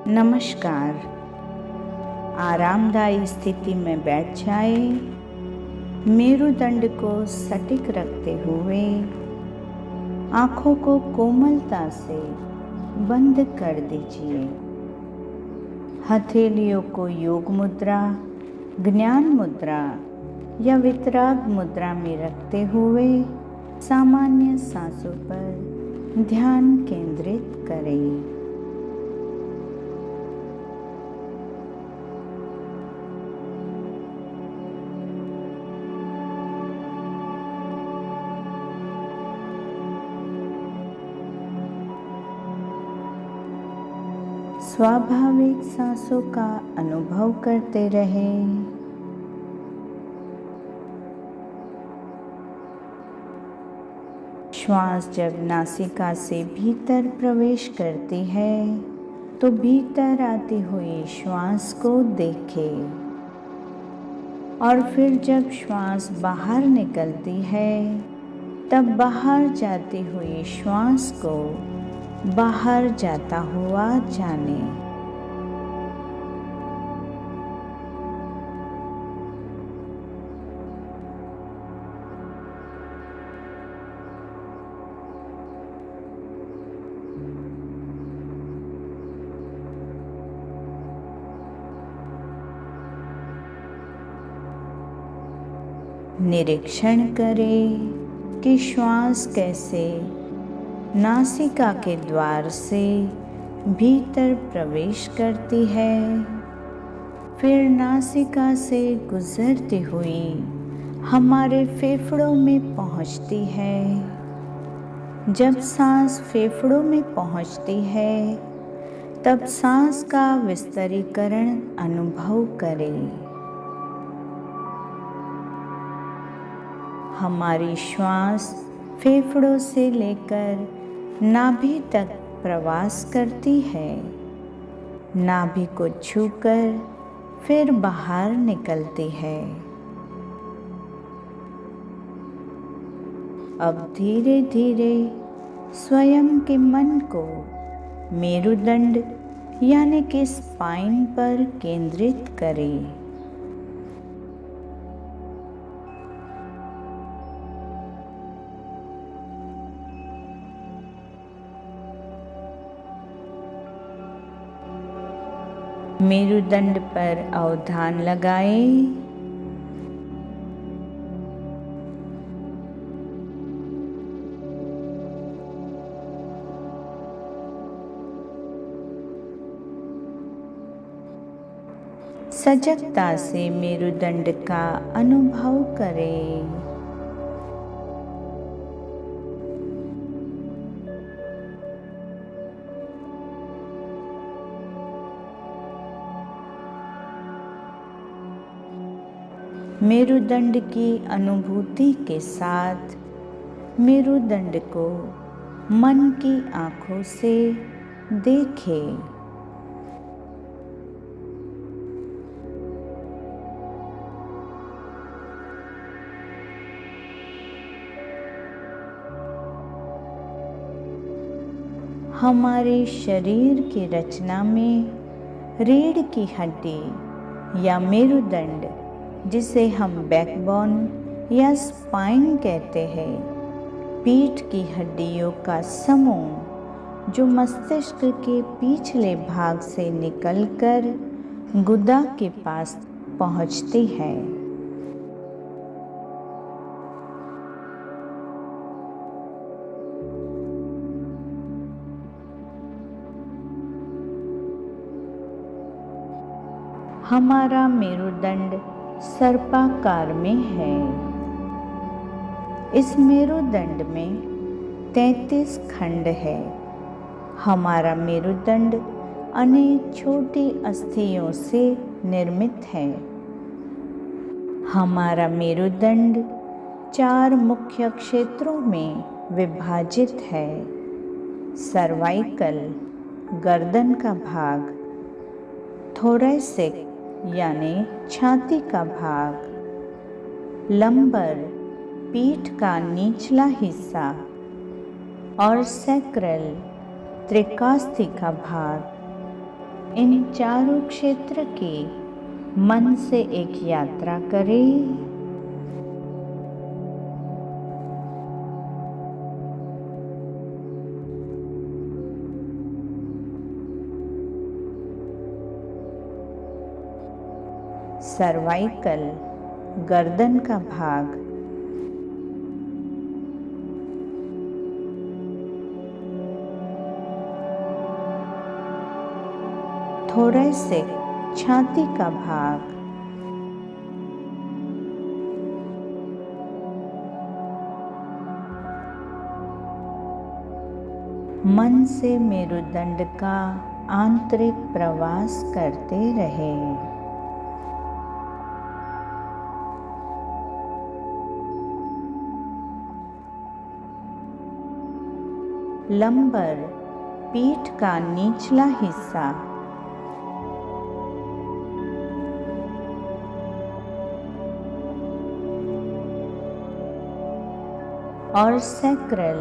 नमस्कार। आरामदायी स्थिति में बैठ जाए। मेरुदंड को सटीक रखते हुए आँखों को कोमलता से बंद कर दीजिए। हथेलियों को योग मुद्रा, ज्ञान मुद्रा या वितराग मुद्रा में रखते हुए सामान्य सांसों पर ध्यान केंद्रित करें। स्वाभाविक सांसों का अनुभव करते रहें। श्वास जब नासिका से भीतर प्रवेश करती है तो भीतर आती हुई श्वास को देखें और फिर जब श्वास बाहर निकलती है तब बाहर जाती हुई श्वास को बाहर जाता हुआ जाने। निरीक्षण करें कि श्वास कैसे नासिका के द्वार से भीतर प्रवेश करती है, फिर नासिका से गुजरती हुई हमारे फेफड़ों में पहुंचती है। जब सांस फेफड़ों में पहुंचती है तब सांस का विस्तारीकरण अनुभव करें। हमारी श्वास फेफड़ों से लेकर नाभि तक प्रवास करती है, नाभि को छूकर फिर बाहर निकलती है। अब धीरे धीरे स्वयं के मन को मेरुदंड यानी कि स्पाइन पर केंद्रित करें। मेरुदंड पर अवधान लगाएं। सजगता से मेरुदंड का अनुभव करें। मेरुदंड की अनुभूति के साथ मेरुदंड को मन की आँखों से देखें। हमारे शरीर की रचना में रीढ़ की हड्डी या मेरुदंड, जिसे हम बैकबोन या स्पाइन कहते हैं, पीठ की हड्डियों का समूह जो मस्तिष्क के पिछले भाग से निकलकर गुदा के पास पहुंचती है। हमारा मेरुदंड सर्पाकार में है। इस मेरुदंड में 33 खंड है। हमारा मेरुदंड अनेक छोटी अस्थियों से निर्मित है। हमारा मेरुदंड 4 मुख्य क्षेत्रों में विभाजित है। सर्वाइकल गर्दन का भाग, थोरैसिक यानी छाती का भाग, लंबर पीठ का निचला हिस्सा और सैक्रल त्रिकास्थि का भाग इन चारों क्षेत्र की मन से एक यात्रा करें। सर्वाइकल, गर्दन का भाग, थोरैसिक, छाती का भाग, मन से मेरुदंड का आंतरिक प्रवास करते रहे। लंबर, पीठ का निचला हिस्सा, और सैक्रल,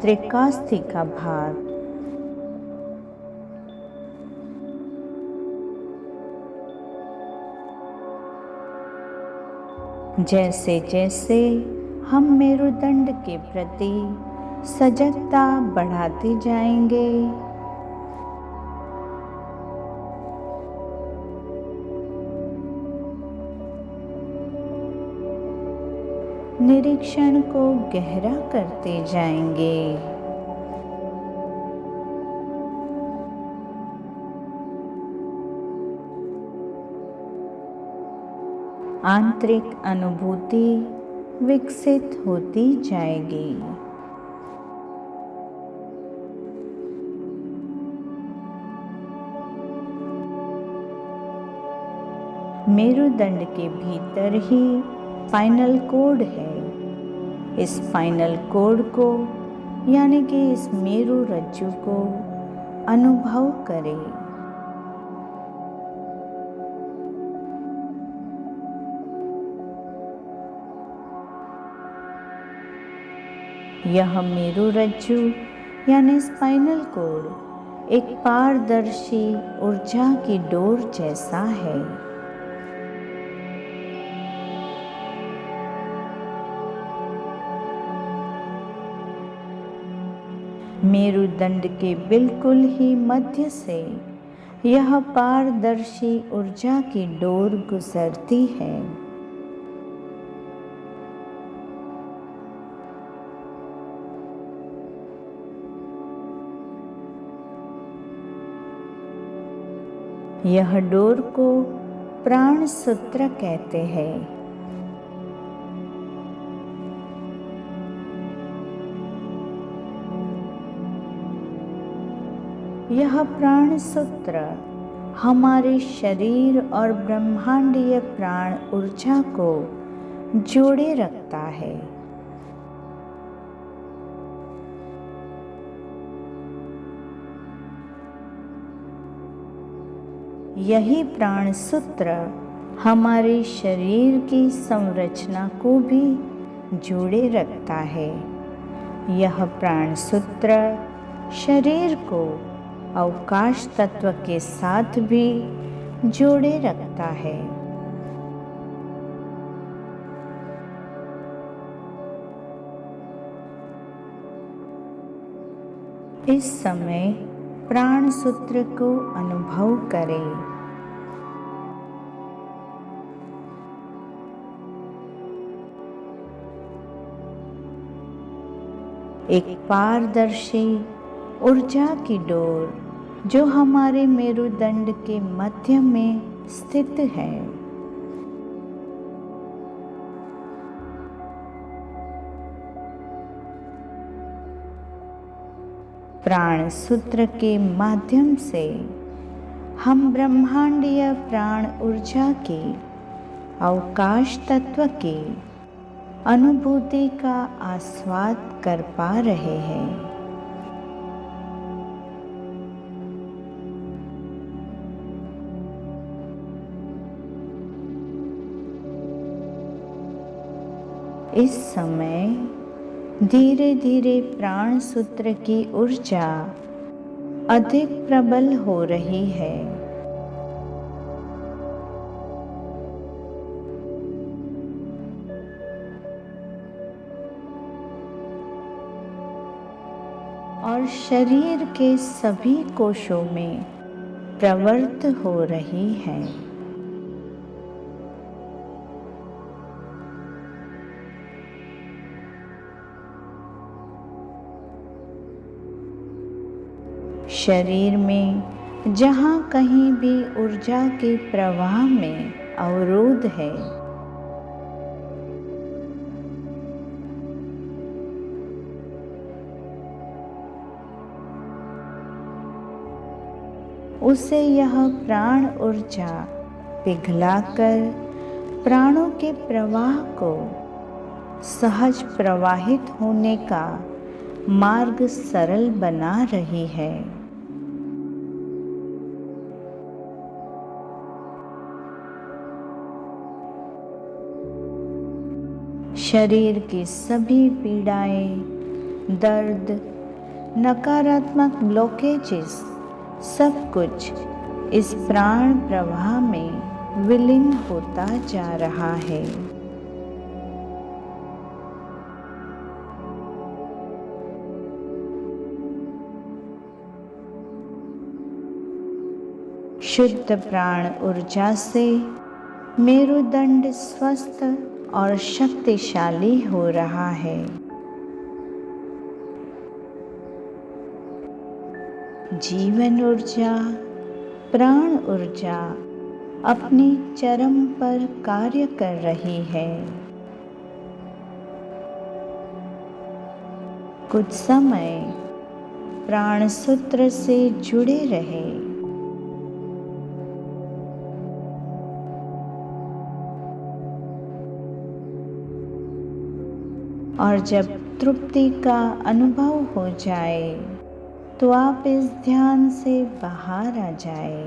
त्रिकास्थि का भाग, जैसे जैसे हम मेरुदंड के प्रति सजगता बढ़ाते जाएंगे, निरीक्षण को गहरा करते जाएंगे। आंतरिक अनुभूति विकसित होती जाएगी। मेरुदंड के भीतर ही स्पाइनल कोड है। इस स्पाइनल कोड को यानी कि इस मेरु रज्जु को अनुभव करें। यह मेरु रज्जु यानी स्पाइनल कोड एक पारदर्शी ऊर्जा की डोर जैसा है। मेरुदंड के बिल्कुल ही मध्य से यह पारदर्शी ऊर्जा की डोर गुजरती है। यह डोर को प्राण सूत्र कहते हैं। यह प्राण सूत्र हमारे शरीर और ब्रह्मांडीय प्राण ऊर्जा को जोड़े रखता है। यही प्राण सूत्र हमारे शरीर की संरचना को भी जोड़े रखता है। यह प्राण सूत्र शरीर को अवकाश तत्व के साथ भी जोड़े रखता है। इस समय प्राण सूत्र को अनुभव करें। एक पारदर्शी ऊर्जा की डोर जो हमारे मेरुदंड के मध्य में स्थित है। प्राण सूत्र के माध्यम से हम ब्रह्मांडीय प्राण ऊर्जा के अवकाश तत्व की अनुभूति का आस्वाद कर पा रहे हैं। इस समय धीरे धीरे प्राण सूत्र की ऊर्जा अधिक प्रबल हो रही है। और शरीर के सभी कोशों में प्रवृत्त हो रही है। शरीर में जहाँ कहीं भी ऊर्जा के प्रवाह में अवरोध है, उसे यह प्राण ऊर्जा पिघलाकर प्राणों के प्रवाह को सहज प्रवाहित होने का मार्ग सरल बना रही है। शरीर की सभी पीड़ाएं, दर्द, नकारात्मक ब्लॉकेजेस, सब कुछ इस प्राण प्रवाह में विलीन होता जा रहा है। शुद्ध प्राण ऊर्जा से मेरुदंड स्वस्थ और शक्तिशाली हो रहा है। जीवन ऊर्जा, प्राण ऊर्जा अपने चरम पर कार्य कर रही है। कुछ समय प्राण सूत्र से जुड़े रहे। और जब तृप्ति का अनुभव हो जाए तो आप इस ध्यान से बाहर आ जाए।